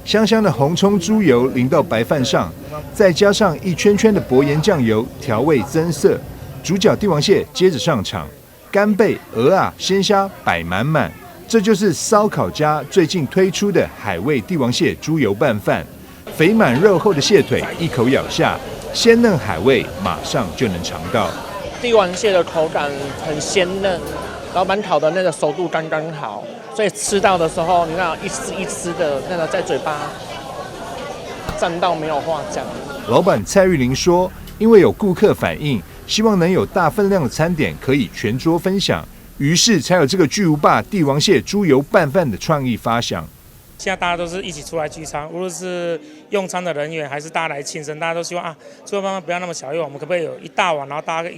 香香的红葱猪油淋到白饭上，再加上一圈圈的薄盐酱油调味增色。主角帝王蟹接着上场，干贝、鹅啊、鲜虾摆满满。这就是烧烤家最近推出的海味帝王蟹猪油拌饭。肥满肉厚的蟹腿一口咬下，鲜嫩海味马上就能尝到。帝王蟹的口感很鲜嫩，老板烤的那个熟度刚刚好，所以吃到的时候，你看一丝一丝的那个在嘴巴蘸到没有话讲。老板蔡玉玲说，因为有顾客反映，希望能有大分量的餐点可以全桌分享，于是才有这个巨无霸帝王蟹猪油拌饭的创意发想。现在大家都是一起出来聚餐，无论是用餐的人员还是大家来庆生，大家都希望猪油拌饭不要那么小，因为我们可不可以有一大碗，然后大家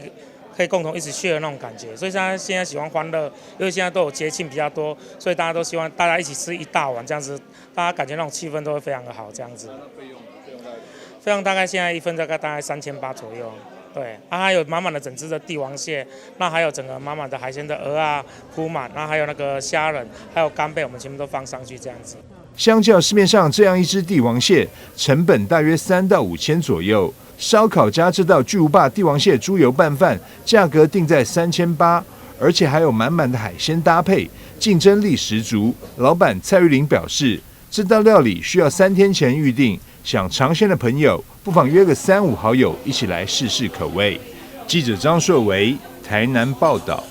可以共同一起 share 那种感觉。所以现在喜欢欢乐，因为现在都有节庆比较多，所以大家都希望大家一起吃一大碗，这样子大家感觉那种气氛都会非常的好，这样子。费用大概现在一份大概3800左右。对，还有满满的整只的帝王蟹，那还有整个满满的海鲜的鹅啊铺满，然后还有那个虾仁，还有干贝，我们全部都放上去这样子。相较市面上这样一只帝王蟹，成本大约3到5千左右，烧烤家这道巨无霸帝王蟹猪油拌饭价格定在3800，而且还有满满的海鲜搭配，竞争力十足。老板蔡玉玲表示，这道料理需要3天前预定。想尝鲜的朋友，不妨约个3、5好友一起来试试口味。记者张硕维，台南报道。